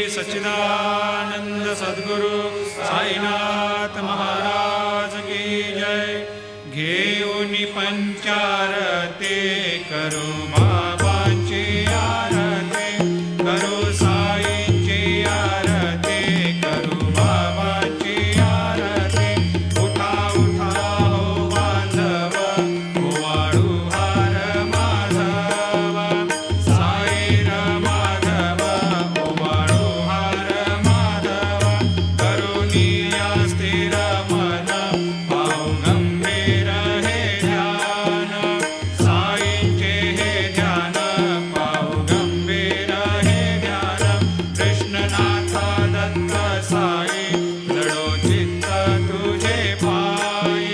सच्चिदानंद सद्गुरु साईनाथ महाराज की जय। घेऊन पंचारते करू बाबांची आरती, करू साईंची आरती, करू बाबांची आरती। उठा उठा हो बांधव, ओवाळू हार माधव, साई र माधव, ओवाळू हार माधव। करुणिया स्थिर मन, पाहू गंभीर हे ध्यान, साईंचे हे ध्यान, पाहू गंभीर हे ध्यान। कृष्णनाथ दत्त साई, लढो चित्त तुझे पायी,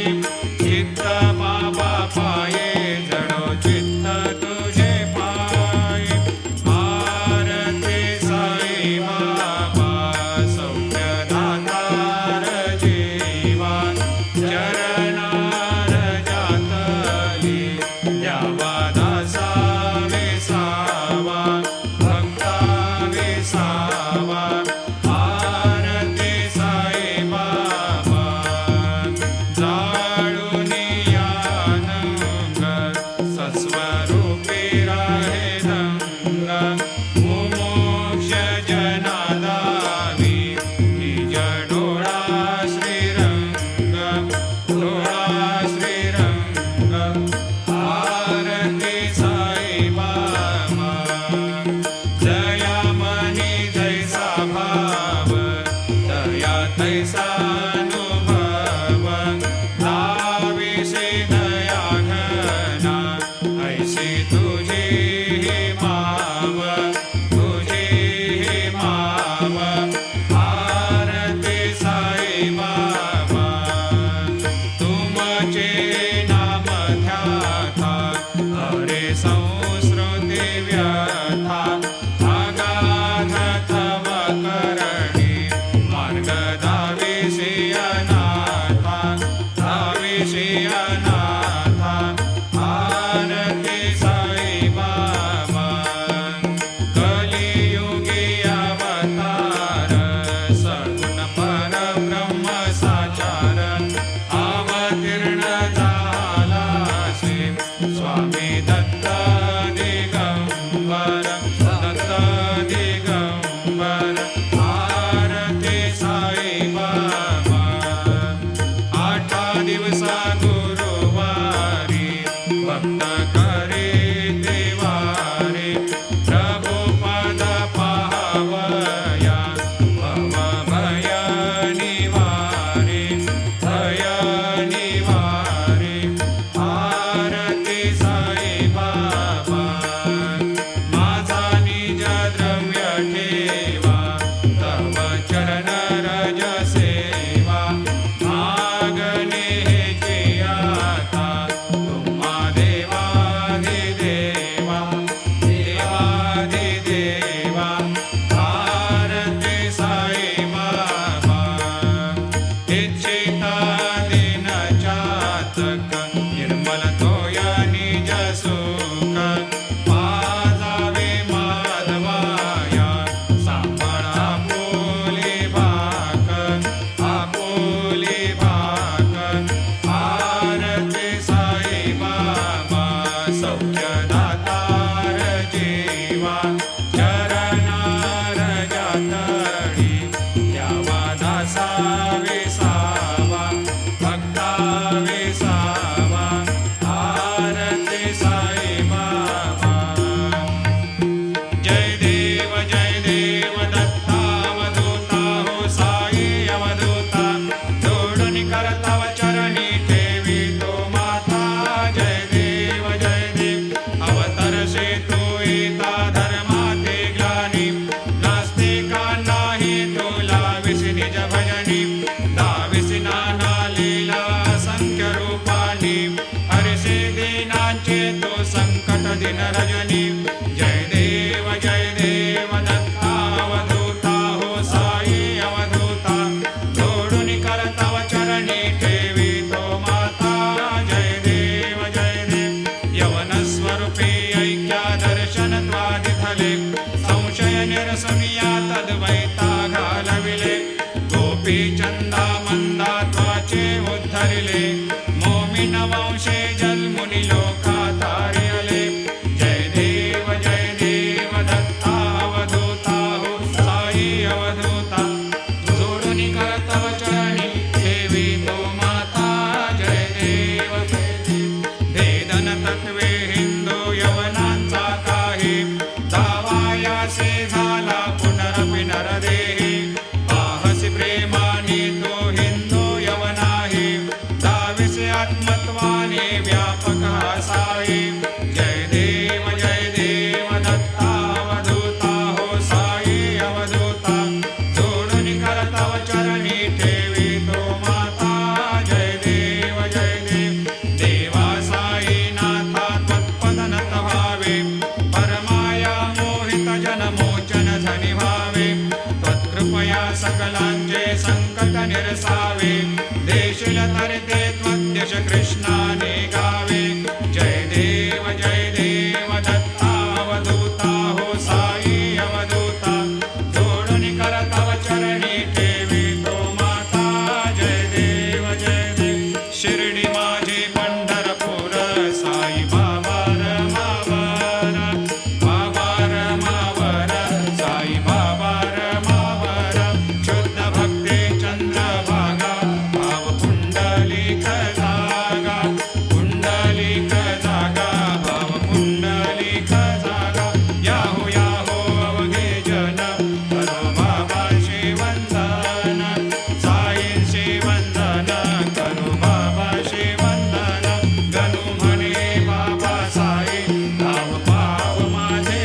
चित्त बाबा पाये, जडो चित्त तुझे पायी। आरती साई बाबा, सौख्यदातार जीवा, चरणार जातली, द्यावा दासा विसावा, भक्ता विसावा। आरती साई बाबा, जाळूनी आनंद, सस्वरूपी राहे दंग, मुमोक्ष जनादावी, निज डोळा श्रीरंग, डोळा श्रीरंग। आरती साई बाबा, जया मनी जैसा भाव, दया तैसा अनुभव, लाविसे दया घना, ऐसी तुझी ही माव, तुझी ही माव। सद्वैता घालविले गोपी चंदा मंदा त्वाचे उद्धरिले मोमिन वंशे जन्मुनी लोका तारियले जय देव दत्ता अवधूता हो साई अवधूता जोडुनी करतव चरणी देवी तो माता जय देव भेदन तत्वे हिंदू यवनांचा काही दावायासे झाला पुनरपि नरदेही पाहसी प्रेमाने तो हिंदू यवनाही दाविसे आत्मत्वाने व्यापक साई जय देव दत्ता अवधूता हो साई अवधूता जोडुनी करतव चरणी ठेवी तो माता जय देव देवा साई नाथा त्वत्पदनत भावे परमाया मोहित जनमोचन झनि भावे त्वत्कृपया सकलांचे संकट निरसावे देशील तरते त्वद्यश कृष्णाने गावे जय देव दत्ता अवधूता हो साई अवधूता जोडुनी करतव चरणी ठेवी तो माता जय देव शिर्डी माझे पंढरपूर साई बाबा रमावर साई बाबा रमावर शुद्ध भक्ते चंद्रभागा भाव पुंडलिक जागा भाव पुंडलिक जागा याहो अवघे जन करो बाबा वंदन साईंचे वंदन करो बाबा वंदन गणू म्हणे बाबा साई धाव पाव माझे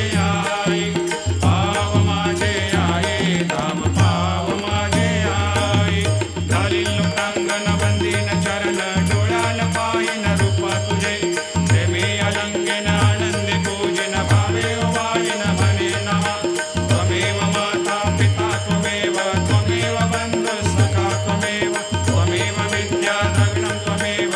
आई धाव पाव माझे आई घालील लोटांगण बंदीन चरण डोळ्याल पायीन रूप तुझे प्रेमी अलंकेन आनंदी पूजन भावे वायन म्हणे नमा त्वमेव माता पिता त्वमेव बंधु सखा त्वमेव विद्या द्रविणं त्वमेव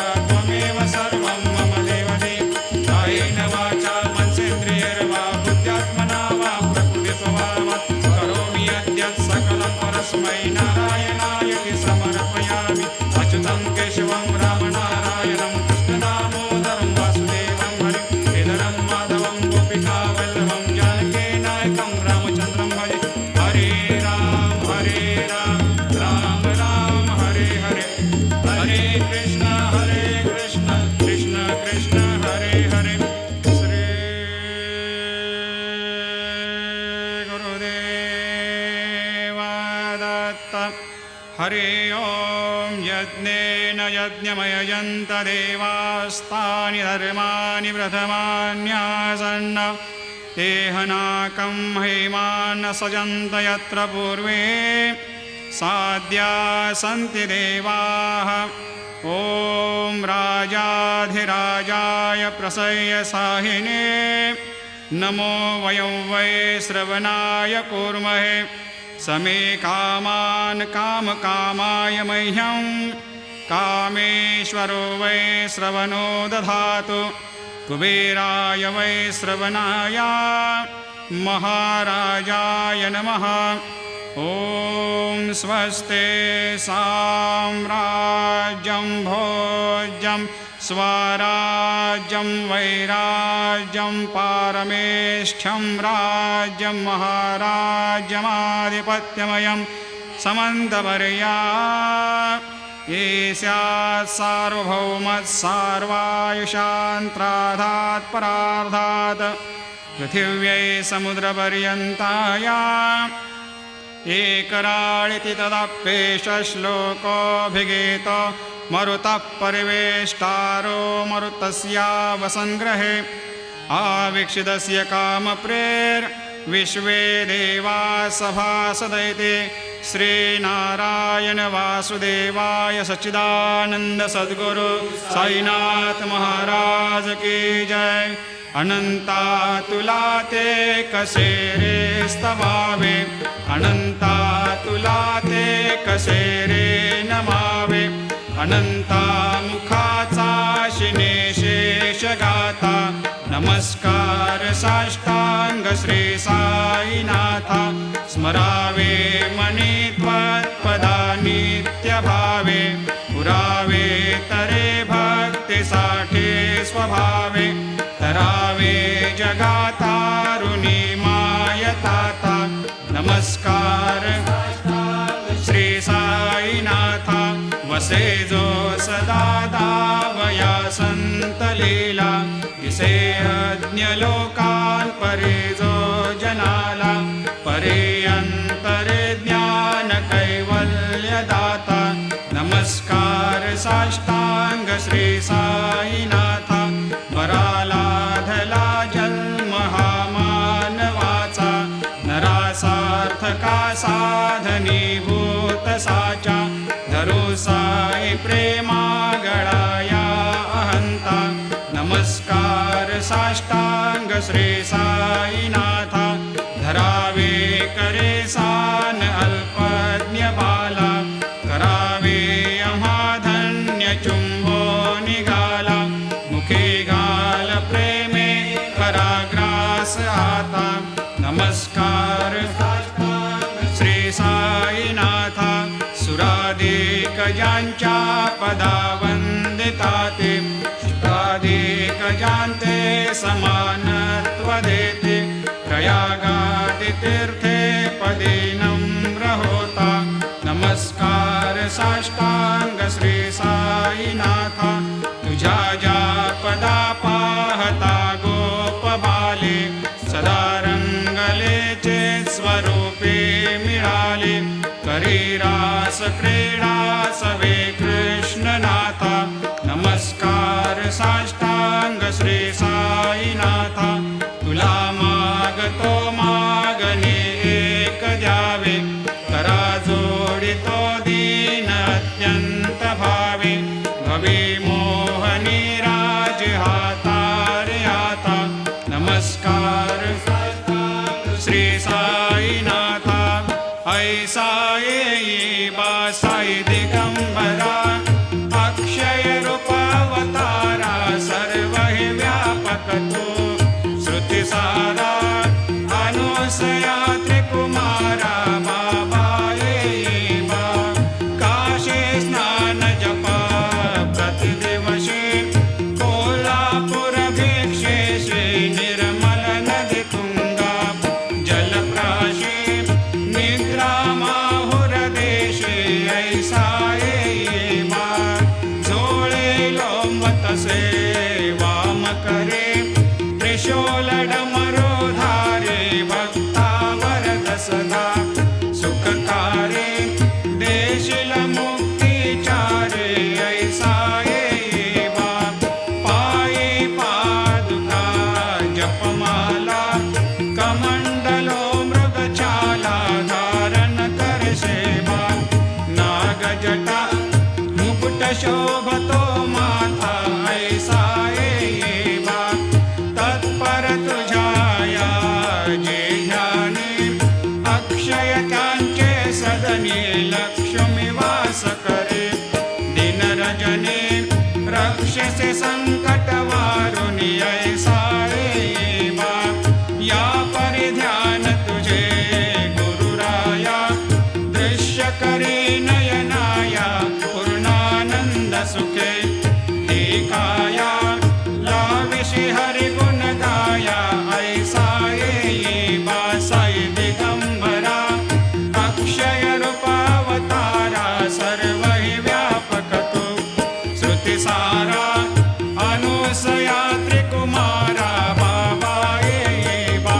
सर्वं मम देवदेव कायेन वाचा मनसेन्द्रियैर्वा बुद्ध्यात्मना वा प्रकृतिस्वभावात् करोमि यद्यत् सकलं परस्मै नारायणायति समर्पयामि अच्युतं केशवं रामनारायणं कृष्णदामोदरं वासुदेवं हरिं श्रीधरं माधवं गोपिकावल्लभं जानकीनायकं रामचन्द्रं भजे हरे राम राम राम हरे हरे हरे कृष्ण कृष्ण कृष्ण हरे हरे श्री गुरुदेव दत्त हरि ओम यज्ञेन यज्ञमयजन्त देवास्तानि धर्माणि प्रथमान्यासन्न तेहनाकं हेमान् सजन्त यत्र पूर्वे साद्या सन्ति देवाः ॐ राजाधिराजाय प्रसह्य साहिने नमो वयं वै श्रवणाय कूर्महे समे कामान् कामकामाय मह्यं कामेश्वरो वै श्रवणो दधातु कुबेराय वै श्रवणाय महाराजाय नमः ॐ स्वस्ते साम्राज्यं भोज्यं स्वराज्यं वैराज्यं पारमेष्ठ्यं राज्यं महाराज्यमाधिपत्यमयं समन्तवर्या ईस्यात् सार्वभौमत्सार्वायुषान्त्राधात् परार्धात् पृथिव्यै समुद्रपर्यन्ताया एकराळिति तदप्येषश्लोकोऽभिगीतो मरुतः परिवेष्टारो मरुतस्यावसङ्ग्रहे आवीक्षितस्य कामप्रेर्विश्वे देवा सभासदैते श्रीनारायण वासुदेवाय सच्चिदानंद सद्गुरु साईनाथ महाराज की जय। अनंता तुला ते कसे रे स्तवावे, अनंता तुला ते कसे रे नमावे, अनंता मुखाचा शिने शेष गाथा, नमस्कार साष्टांग श्री साईनाथा। स्मरावे मनी त्वत्पदा नित्यभावे पुरावे तरे भक्तीसाठी स्वभावे तरावे जगातारुणी मायताता नमस्कार श्री साईनाथा वसे जो सदा दावया संत लीला दिसे अज्ञ लोकान परे जो जनाला परे अंतरे ज्ञान कैवल्य दाता नमस्कार साष्टांग श्री साईनाथा वरालाधला जन्म हा मानवाचा नरासार्थका साधनीभूत साचा धरू साई प्रेमा गळाया अहंता नमस्कार साष्टांग श्री साईनाथा धरावे करे सान अल्पज्ञ बाला करावे आम्हा धन्य चुंबो निघाला मुखे घाल प्रेमे पराग्रास आता नमस्कार श्री साईनाथा सुराधिक ज्यांच्या पदा वंदिता ते शुद्धाधिक ज्यांते समानत्व देते प्रयागादि तीर्थे पदे नम्र होता नमस्कार साष्टांग श्री साईनाथा तुझ्या ज्या पदा पाहता गोप बाले सदा रंगलेचे स्वरूपे मिळाले करी रास क्रीडा सवे कृष्णनाथा नमस्कार साष्टांग श्री साईनाथा तुला मागतो मागणे एक द्यावे करा जोडितो दीन अत्यंत भावे भवे मोहनी राज हातारे आता नमस्कार श्री साईनाथा ऐसा येई बा साई दिगंबरा अक्षय रूपावतारा सर्व हे व्यापक तो श्रुती सारा अनुसया त्रिकुमारा बाबा येई बा काशी स्नान जपा प्रतिदिवशी कोल्हापूर भिक्षेशी निर्मल नदी तुंगा जलप्राशी निद्रा माहुर देशी ऐसा येई बा झोळे लोंबतसे वाम करे त्रिशूल डमरू धारे भक्तावर दसदा सुखकारे देशील मुक्तिचारे ऐसा येई बा पायी पादुका जपमाला कमंडलो मृगछाला धारण कर सेवा नागजटा मुकुट शोभतो माथा ऐसा येई बा तत्पर तुझाया जे ध्यानी अक्षय त्यांचे सदनी लक्ष्मी वास करे दिन रजनी रक्षसे संकट वारुणी ऐसा येई बा या परिध्यान तुझे गुरुराया दृश्य करी नयनाया पूर्णानंद सुखे काया लाविशी हरि गुण गाया ऐसा येई बा साई दिगंबरा अक्षय रूपावतारा सर्व हि व्यापक तो श्रुती सारा अनुसया त्रिकुमारा बाबा येई बा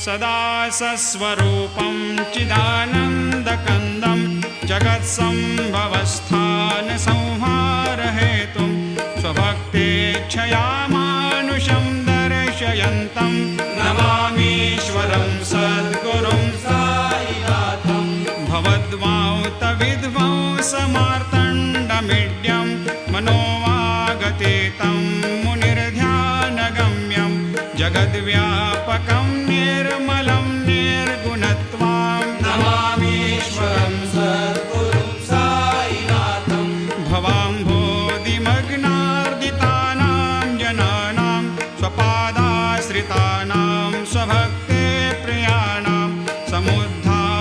सदा सस्वरूपं चिदानन्दकन्दं जगत्सम्भवस्थान संहार हेतुं स्वभक्तेच्छया मानुषं दर्शयन्तं नमामीश्वरं सद्गुरुं साईनाथं भवद्वांतविध्वंसमार्तण्डमीड्यं मनोवागतीतं मुनिर्ध्यानगम्यं जगद्व्यापकं निर्मलं निर्गुणत्वां नमामीश्वरं सद्गुरुं साईनाथं भवाम्भोधिमग्नार्दितानां जनानां स्वपादाश्रितानां स्वभक्ते प्रियाणां समुद्धार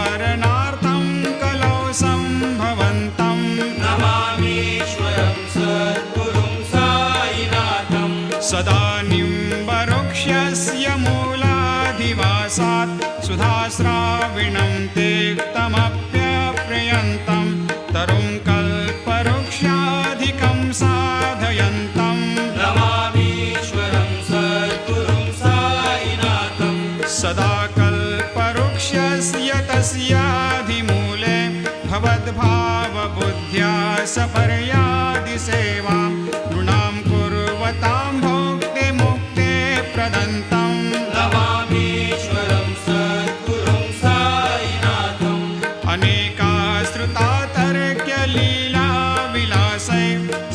भवद्भावबुद्ध्या सपर्यादिसेवां नृणां कुर्वतां भोक्ते मुक्ते प्रदन्तं नमामीश्वरं सद्गुरुं साईनाथम् अनेकाश्रुता तर्क्यलीला विलासै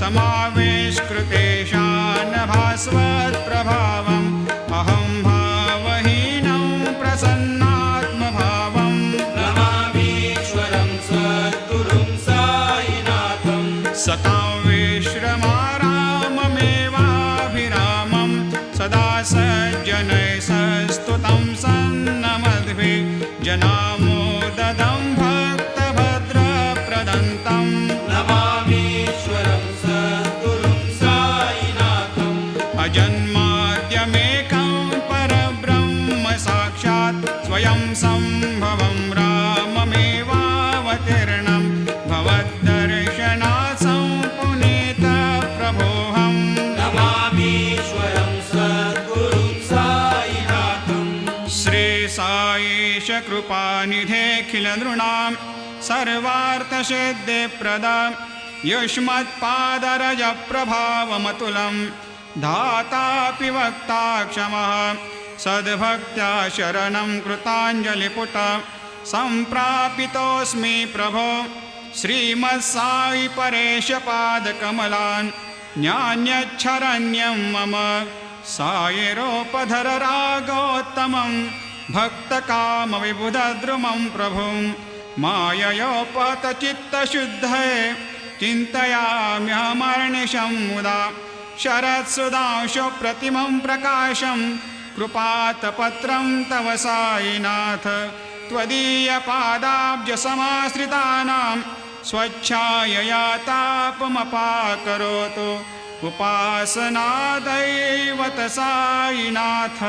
समावेशकृतेशान भास्वत्प्रभावम् अहं भावहीनं प्रसन्नात्मभावम् नमामीश्वरं सद्गुरुं साईनाथम् सतां विश्रमाराममेवाभिरामं सदा सज्जनैः सस्तुतं सन्नमद्भिः जनामोददं भक्तभद्रप्रदन्तम् नमामीश्वरं सद्गुरुं साईनाथम् अजन्माद्यमेकं परब्रह्म साक्षात् स्वयं सम्भवं राममेवावतीर्णं भवद्दर्शनात् सम्पुनीतप्रभोऽहम् नमामीश्वरं सद्गुरुं साईनाथम् श्रीसाईश कृपानिधेऽखिलनृणां सर्वार्थसिद्धिप्रदां युष्मत्पादरजप्रभावमतुलं धातापि वक्ता क्षमः सद्भक्त्या शरणं कृताञ्जलिपुट सम्प्रापितोऽस्मि प्रभो श्रीमत्साई परेशपादकमलान् न्यान्यच्छरण्यं मम सायिरोपधर रागोत्तमं भक्तकामविबुधद्रुमं प्रभुं माययोपतचित्तशुद्धये चिन्तयाम्यहमर्निशं मुदा शरत्सुधांशुप्रतिमं प्रकाशं कृपातपत्रं तव साईनाथ त्वदीयपादाब्जसमाश्रितानां स्वच्छायया तापमपाकरोतु उपासनादैवत साईनाथ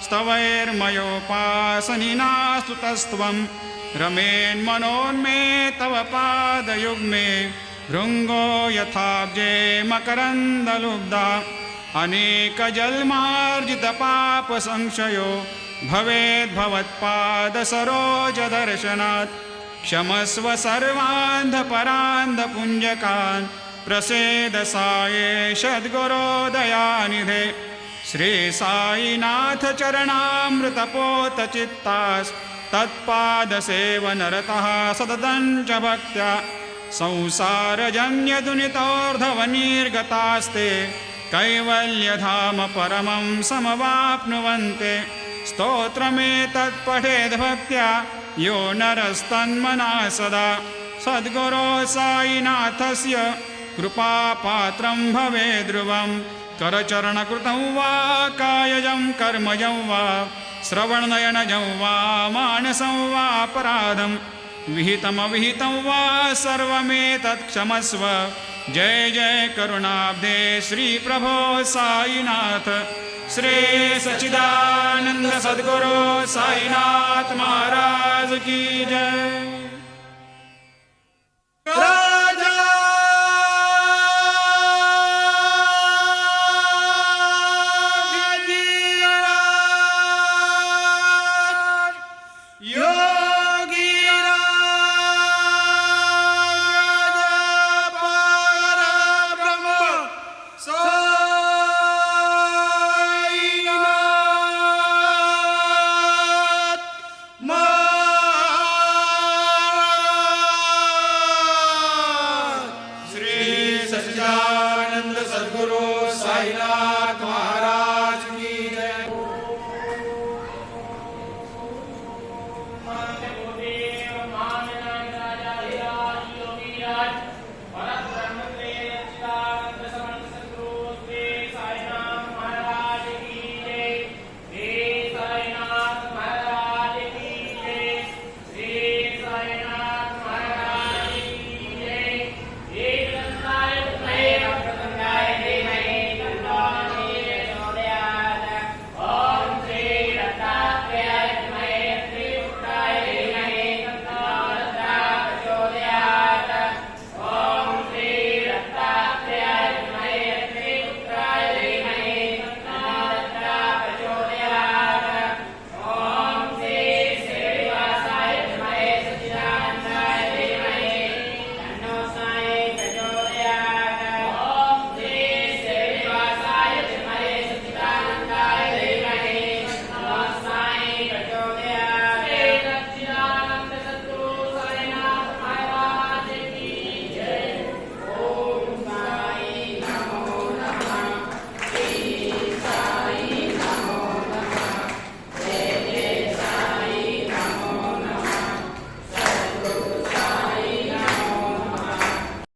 स्तवैर्मयोपासनिना स्तुतस्त्वं रमेन्मनोन्मे तव पादयुग्मे भृङ्गो यथाब्जे मकरन्दलुब्धा अनेकजन्मार्जितपापसंशयो भवेद्भवत्पादसरोजदर्शनात् क्षमस्व सर्वान्धपरान्धपुञ्जकान् प्रसेद साये सद्गुरोदयानिधे श्री साईनाथ चरणामृतपोतचित्तास् तत्पादसेवनरतः सततं च भक्त्या संसारजन्यदुनितोर्धवनिर्गतास्ते कैवल्यधाम परमं समवाप्नुवन्ते स्तोत्रमेतत्पठेद्भक्त्या यो नरस्तन्मना सदा सद्गुरो साईनाथस्य कृपापात्रं भवेद्ध्रुवं करचरणकृतं वा कायजं कर्मजं वा श्रवणनयनजं वा मानसं वापराधं विहितमविहितं वा सर्वमेतत् क्षमस्व जय जय करुणाब्धे श्रीप्रभो साईनाथ श्री सच्चिदानंद सद्गुरु साईनाथ महाराज की जय।